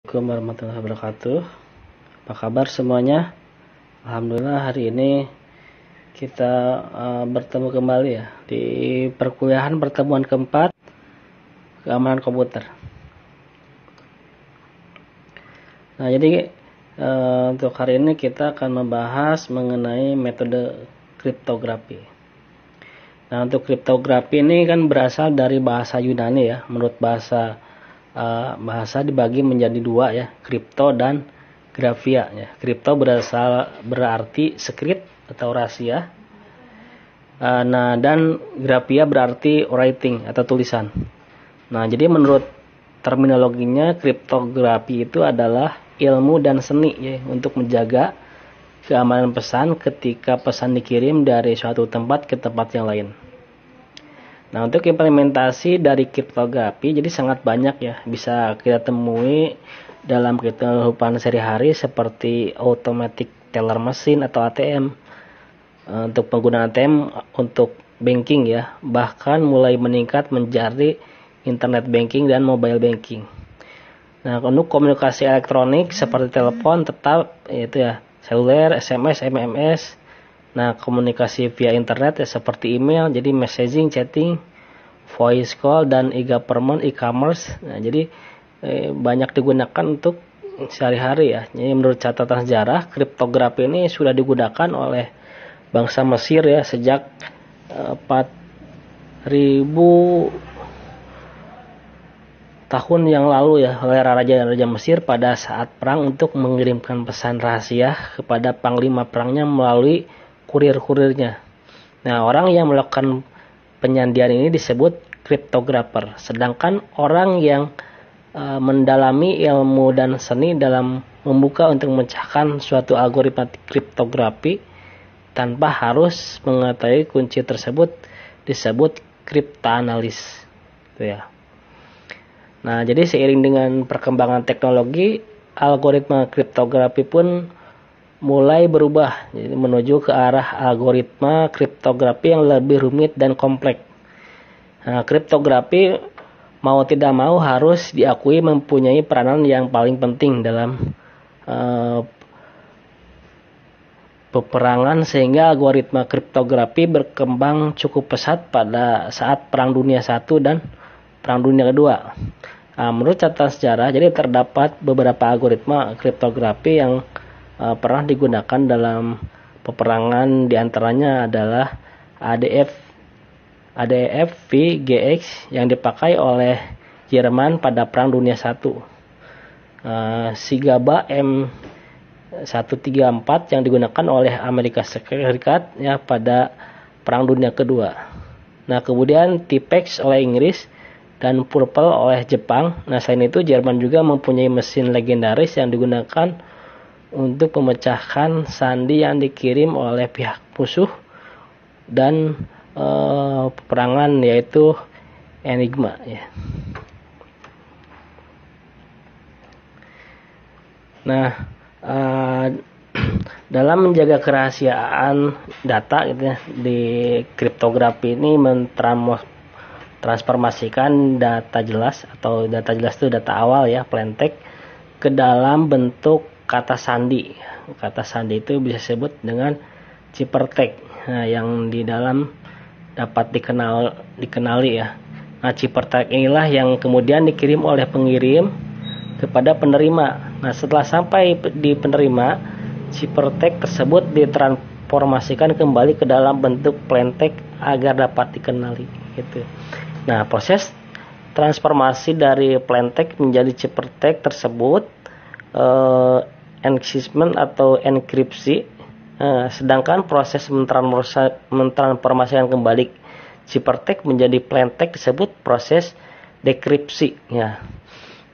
Assalamualaikum warahmatullahi wabarakatuh. Apa kabar semuanya? Alhamdulillah hari ini kita bertemu kembali ya di perkuliahan pertemuan keempat keamanan komputer. Nah, jadi untuk hari ini kita akan membahas mengenai metode kriptografi. Nah, untuk kriptografi ini kan berasal dari bahasa Yunani ya. Menurut bahasa dibagi menjadi dua ya, kripto dan grafia ya. Kripto berarti secret atau rahasia. Nah, dan grafia berarti writing atau tulisan. Nah, jadi menurut terminologinya kriptografi itu adalah ilmu dan seni ya untuk menjaga keamanan pesan ketika pesan dikirim dari suatu tempat ke tempat yang lain. Nah, untuk implementasi dari kriptografi jadi sangat banyak ya, bisa kita temui dalam kehidupan sehari-hari seperti automatic teller machine atau ATM. Untuk penggunaan ATM untuk banking ya, bahkan mulai meningkat menjadi internet banking dan mobile banking. Nah, untuk komunikasi elektronik seperti telepon tetap yaitu ya, seluler, SMS, MMS. Nah, komunikasi via internet ya seperti email, jadi messaging, chatting, voice call, dan e-government, e-commerce. Nah, jadi banyak digunakan untuk sehari-hari ya. Jadi menurut catatan sejarah, kriptografi ini sudah digunakan oleh bangsa Mesir ya sejak 4000 tahun yang lalu ya, oleh raja-raja Mesir pada saat perang untuk mengirimkan pesan rahasia kepada panglima perangnya melalui kurir-kurirnya. Nah, orang yang melakukan penyandian ini disebut kriptografer. Sedangkan orang yang mendalami ilmu dan seni dalam membuka untuk memecahkan suatu algoritma kriptografi tanpa harus mengetahui kunci tersebut disebut kriptanalis. Itu ya. Nah, jadi seiring dengan perkembangan teknologi, algoritma kriptografi pun mulai berubah, jadi menuju ke arah algoritma kriptografi yang lebih rumit dan kompleks. Nah, kriptografi mau tidak mau harus diakui mempunyai peranan yang paling penting dalam peperangan, sehingga algoritma kriptografi berkembang cukup pesat pada saat Perang Dunia I dan Perang Dunia II. Nah, menurut catatan sejarah, jadi terdapat beberapa algoritma kriptografi yang pernah digunakan dalam peperangan, diantaranya adalah ADF VGX yang dipakai oleh Jerman pada Perang Dunia I, Sigaba M134 yang digunakan oleh Amerika Serikat ya pada Perang Dunia Kedua. Nah, kemudian Tipex oleh Inggris dan Purple oleh Jepang. Nah, selain itu Jerman juga mempunyai mesin legendaris yang digunakan untuk memecahkan sandi yang dikirim oleh pihak musuh dan peperangan, yaitu Enigma ya. Nah, dalam menjaga kerahasiaan data gitu ya, di kriptografi ini transformasikan data jelas, atau data jelas itu data awal ya, plain text, ke dalam bentuk kata sandi. Kata sandi itu bisa disebut dengan ciphertext. Nah, yang di dalam dapat dikenali ya. Nah, ciphertext inilah yang kemudian dikirim oleh pengirim kepada penerima. Nah, setelah sampai di penerima, ciphertext tersebut ditransformasikan kembali ke dalam bentuk plain text agar dapat dikenali gitu. Nah, proses transformasi dari plain text menjadi ciphertext tersebut encryption atau enkripsi, sedangkan proses mentransformasikan kembali ciphertext menjadi plain text disebut proses dekripsi ya.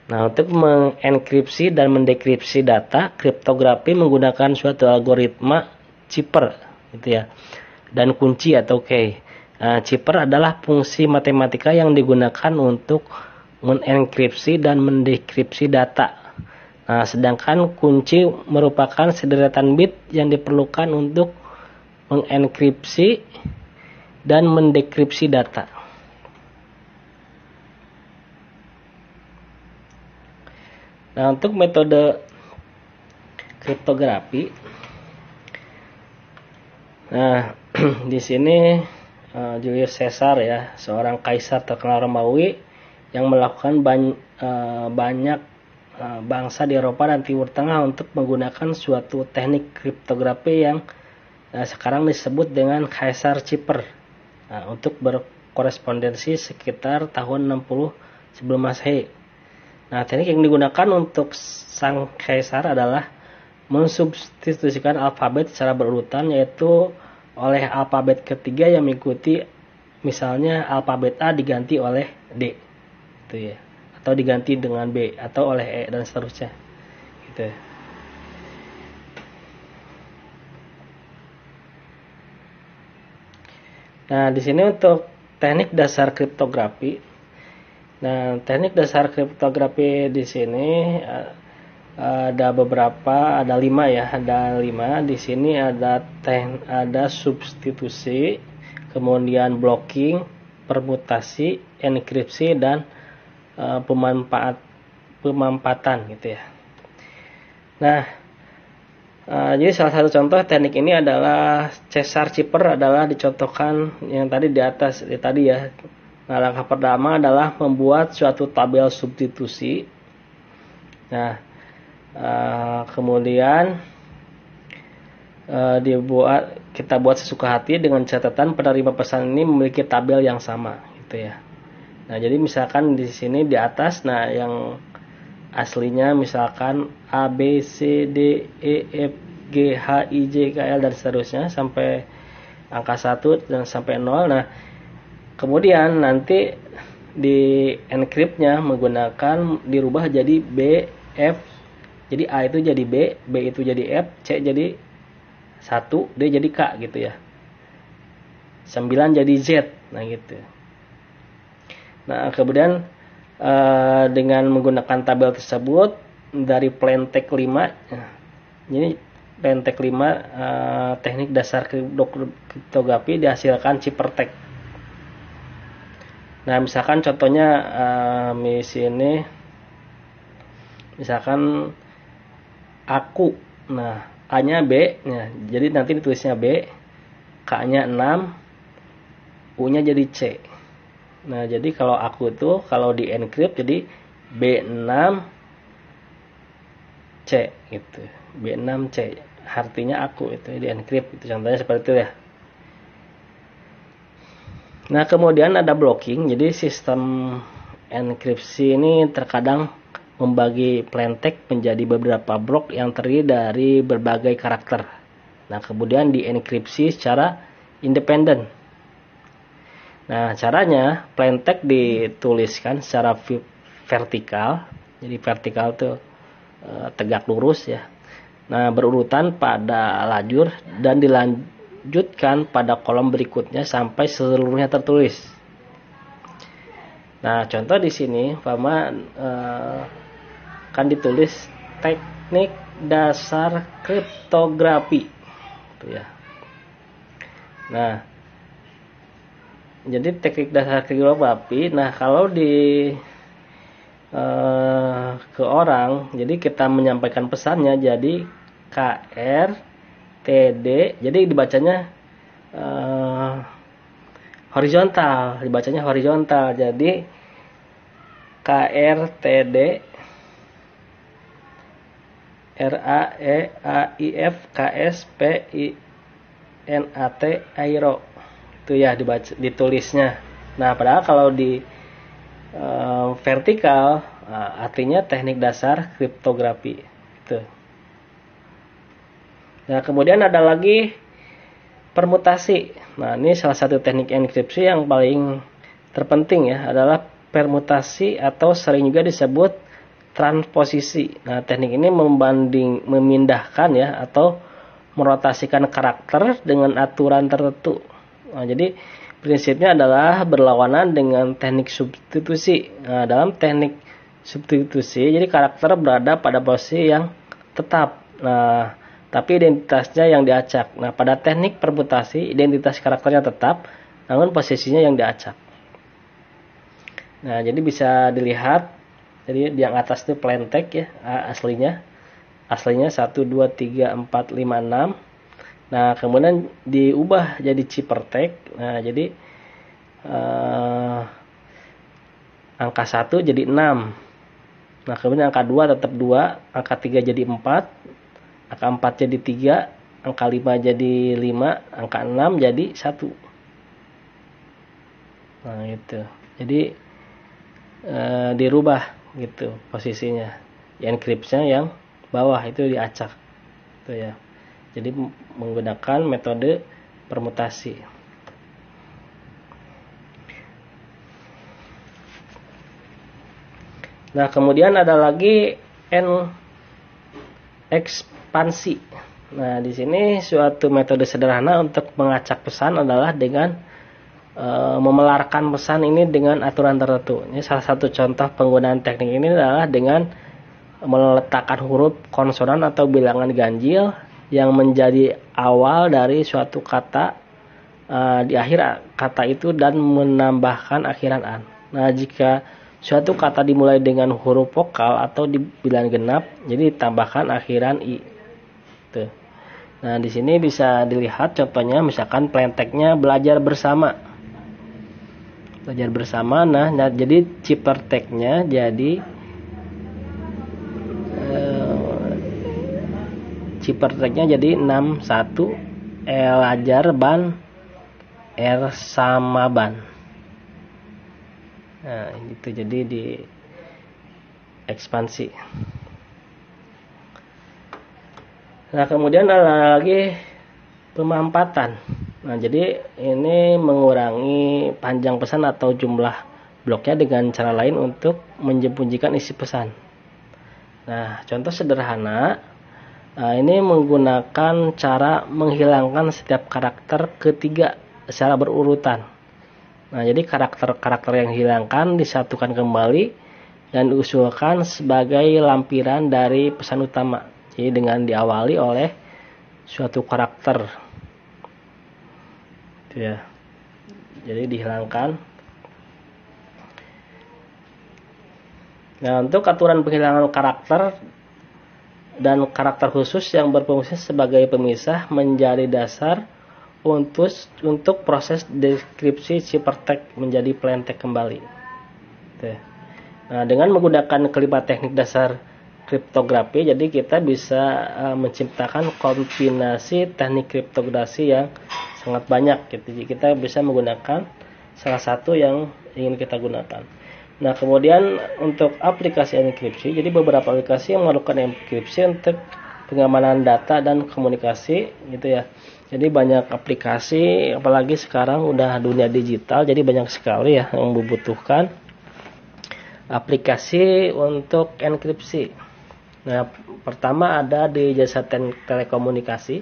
Nah, untuk mengenkripsi dan mendekripsi data, kriptografi menggunakan suatu algoritma cipher gitu ya, dan kunci atau key. Nah, cipher adalah fungsi matematika yang digunakan untuk mengenkripsi dan mendekripsi data. Nah, sedangkan kunci merupakan sederetan bit yang diperlukan untuk mengenkripsi dan mendekripsi data. Nah, untuk metode kriptografi, nah di sini Julius Caesar ya, seorang kaisar terkenal Romawi yang melakukan banyak bangsa di Eropa dan Timur Tengah untuk menggunakan suatu teknik kriptografi yang sekarang disebut dengan Kaisar Chipper untuk berkorespondensi sekitar tahun 60 sebelum Masehi. Nah, teknik yang digunakan untuk sang kaisar adalah mensubstitusikan alfabet secara berurutan, yaitu oleh alfabet ketiga yang mengikuti, misalnya alfabet A diganti oleh D, gitu ya, atau diganti dengan B atau oleh E dan seterusnya, gitu. Nah, di sini untuk teknik dasar kriptografi. Nah, teknik dasar kriptografi di sini ada beberapa, ada 5 ya, ada 5. Di sini ada substitusi, kemudian blocking, permutasi, enkripsi, dan pemampatan gitu ya. Nah, jadi salah satu contoh teknik ini adalah Caesar Chipper adalah dicontohkan yang tadi di atas tadi ya. Nah, langkah pertama adalah membuat suatu tabel substitusi. Nah, kemudian kita buat sesuka hati dengan catatan penerima pesan ini memiliki tabel yang sama gitu ya. Nah, jadi misalkan di sini di atas, nah yang aslinya misalkan A, B, C, D, E, F, G, H, I, J, K, L dan seterusnya sampai angka 1 dan sampai 0. Nah, kemudian nanti di encryptnya menggunakan dirubah jadi B, F, jadi A itu jadi B, B itu jadi F, C jadi 1, D jadi K gitu ya. 9 jadi Z, nah gitu. Nah, kemudian dengan menggunakan tabel tersebut dari plain text 5, ini plain text 5 teknik dasar kriptografi dihasilkan ciphertext. Nah, misalkan contohnya di sini misalkan aku, nah A-nya B, nah, jadi nanti ditulisnya B, K-nya 6, U-nya jadi C. Nah, jadi kalau aku itu kalau di encrypt jadi B6C gitu. B6C artinya aku itu di encrypt itu, contohnya seperti itu ya. Nah, kemudian ada blocking. Jadi sistem enkripsi ini terkadang membagi plain text menjadi beberapa blok yang terdiri dari berbagai karakter. Nah, kemudian dienkripsi secara independen. Nah, caranya plain text dituliskan secara vertikal. Jadi vertikal itu tegak lurus ya. Nah, berurutan pada lajur dan dilanjutkan pada kolom berikutnya sampai seluruhnya tertulis. Nah, contoh di sini kan ditulis teknik dasar kriptografi gitu ya. Nah, jadi teknik dasar kriptografi. Nah, kalau ke orang, jadi kita menyampaikan pesannya jadi KRTD, jadi dibacanya horizontal, jadi KRTD RAEAIF KSPINAT AIRO itu ya ditulisnya. Nah, padahal kalau di vertikal artinya teknik dasar kriptografi itu. Nah, kemudian ada lagi permutasi. Nah, ini salah satu teknik enkripsi yang paling terpenting ya, adalah permutasi atau sering juga disebut transposisi. Nah, teknik ini memindahkan ya atau merotasikan karakter dengan aturan tertentu. Nah, jadi prinsipnya adalah berlawanan dengan teknik substitusi. Nah, dalam teknik substitusi, jadi karakter berada pada posisi yang tetap. Nah, tapi identitasnya yang diacak. Nah, pada teknik permutasi, identitas karakternya tetap, namun posisinya yang diacak. Nah, jadi bisa dilihat Jadi yang atas itu plain text ya, aslinya 1 2 3 4 5 6. Nah, kemudian diubah jadi ciphertext. Nah, jadi angka 1 jadi 6. Nah, kemudian angka 2 tetap 2, angka 3 jadi 4, angka 4 jadi 3, angka 5 jadi 5, angka 6 jadi 1. Nah, itu. Jadi dirubah gitu posisinya. Enkripsinya yang bawah itu diacak. Itu ya. Jadi menggunakan metode permutasi. Nah, kemudian ada lagi ekspansi. Nah, di sini suatu metode sederhana untuk mengacak pesan adalah dengan memelarkan pesan ini dengan aturan tertentu. Ini salah satu contoh penggunaan teknik ini adalah dengan meletakkan huruf konsonan atau bilangan ganjil yang menjadi awal dari suatu kata di akhir kata itu dan menambahkan akhiran an. Nah, jika suatu kata dimulai dengan huruf vokal atau bilangan genap, jadi ditambahkan akhiran i. Tuh. Nah, di sini bisa dilihat contohnya, misalkan plain text-nya belajar bersama. Belajar bersama. Nah jadi ciphertext-nya jadi ciphertext-nya jadi 61 elajar ban sama ban. Nah, itu jadi di ekspansi. Nah, kemudian ada lagi pemampatan. Nah, jadi ini mengurangi panjang pesan atau jumlah bloknya dengan cara lain untuk menyembunyikan isi pesan. Nah, contoh sederhana, ini menggunakan cara menghilangkan setiap karakter ketiga secara berurutan. Nah, jadi karakter-karakter yang hilangkan disatukan kembali dan diusulkan sebagai lampiran dari pesan utama. Jadi dengan diawali oleh suatu karakter. Itu ya. Jadi dihilangkan. Nah, untuk aturan penghilangan karakter dan karakter khusus yang berfungsi sebagai pemisah menjadi dasar untuk proses deskripsi ciphertext menjadi plain text kembali. Nah, dengan menggunakan kelima teknik dasar kriptografi, jadi kita bisa menciptakan kombinasi teknik kriptografi yang sangat banyak. Jadi kita bisa menggunakan salah satu yang ingin kita gunakan. Nah, kemudian untuk aplikasi enkripsi, jadi beberapa aplikasi yang melakukan enkripsi untuk pengamanan data dan komunikasi, gitu ya. Jadi banyak aplikasi, apalagi sekarang udah dunia digital, jadi banyak sekali ya yang membutuhkan aplikasi untuk enkripsi. Nah, pertama ada di jasa telekomunikasi.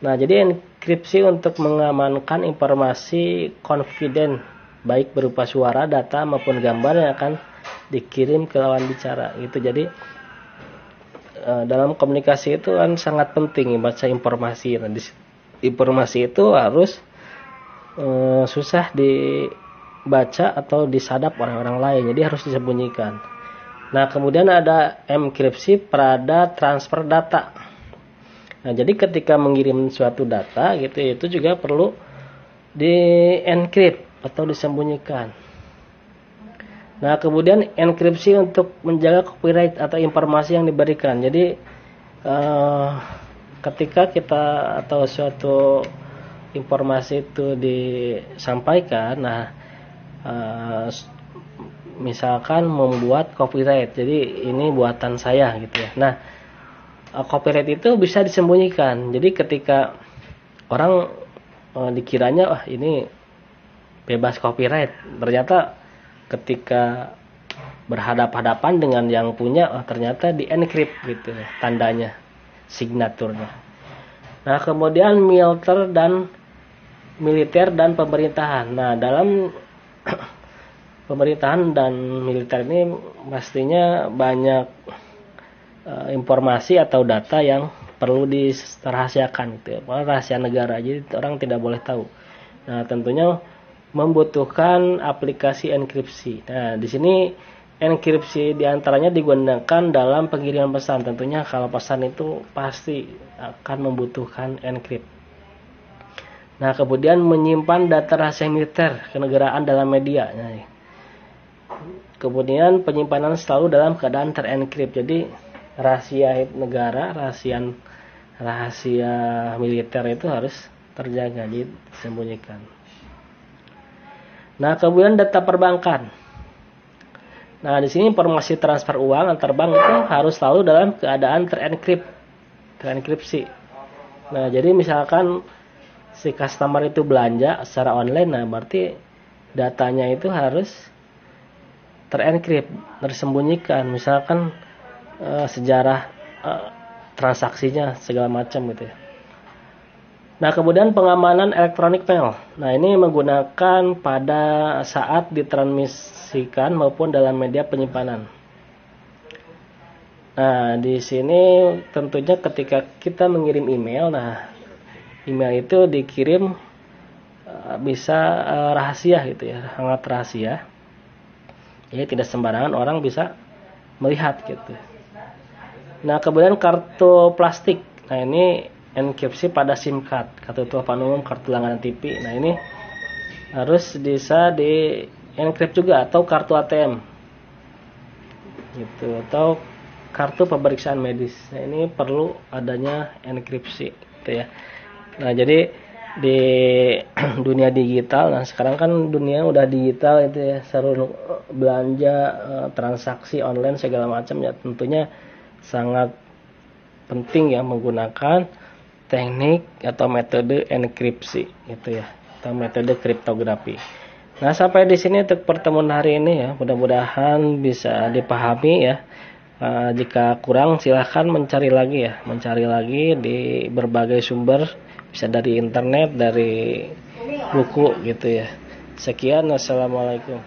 Nah, jadi enkripsi untuk mengamankan informasi confident, baik berupa suara, data maupun gambar yang akan dikirim ke lawan bicara. Gitu. Jadi dalam komunikasi itu kan sangat penting baca informasi. Nah, informasi itu harus susah dibaca atau disadap orang-orang lain, jadi harus disembunyikan. Nah, kemudian ada enkripsi pada transfer data. Nah, jadi ketika mengirim suatu data gitu, itu juga perlu di-encrypt atau disembunyikan. Nah, kemudian enkripsi untuk menjaga copyright atau informasi yang diberikan. Jadi ketika kita atau suatu informasi itu disampaikan, nah misalkan membuat copyright, jadi ini buatan saya gitu ya. Nah, copyright itu bisa disembunyikan. Jadi ketika orang dikiranya wah ini bebas copyright, ternyata ketika berhadapan-hadapan dengan yang punya, ternyata di encrypt gitu ya, tandanya, signaturnya. Nah, kemudian militer dan pemerintahan. Nah, dalam pemerintahan dan militer ini pastinya banyak informasi atau data yang perlu dirahasiakan gitu ya. Rahasia negara, jadi orang tidak boleh tahu. Nah, tentunya membutuhkan aplikasi enkripsi. Nah, di sini enkripsi diantaranya digunakan dalam pengiriman pesan. Tentunya kalau pesan itu pasti akan membutuhkan enkript. Nah, kemudian menyimpan data rahasia militer kenegaraan dalam media. Nah, kemudian penyimpanan selalu dalam keadaan terenkript. Jadi rahasia negara, rahasia militer itu harus terjaga, disembunyikan. Nah, kemudian data perbankan. Nah, di sini informasi transfer uang antar bank itu harus selalu dalam keadaan terenkripsi. Nah, jadi misalkan si customer itu belanja secara online, nah berarti datanya itu harus terenkrip, tersembunyikan. Misalkan sejarah transaksinya segala macam gitu ya. Nah, kemudian pengamanan elektronik mail. Nah, ini menggunakan pada saat ditransmisikan maupun dalam media penyimpanan. Nah, di sini tentunya ketika kita mengirim email, nah email itu dikirim bisa rahasia gitu ya, sangat rahasia. Ya, tidak sembarangan orang bisa melihat gitu. Nah, kemudian kartu plastik. Nah, ini enkripsi pada SIM card, kartu telepon umum, kartu langganan TV. Nah, ini harus bisa di enkript juga, atau kartu ATM gitu, atau kartu pemeriksaan medis. Nah, ini perlu adanya enkripsi gitu ya. Nah, jadi di dunia digital, nah sekarang kan dunia udah digital itu ya, seluruh belanja, transaksi online segala macam ya, tentunya sangat penting ya menggunakan teknik atau metode enkripsi gitu ya, atau metode kriptografi. Nah, sampai di sini untuk pertemuan hari ini ya, mudah-mudahan bisa dipahami ya. Jika kurang silahkan mencari lagi di berbagai sumber, bisa dari internet, dari buku gitu ya. Sekian, assalamualaikum.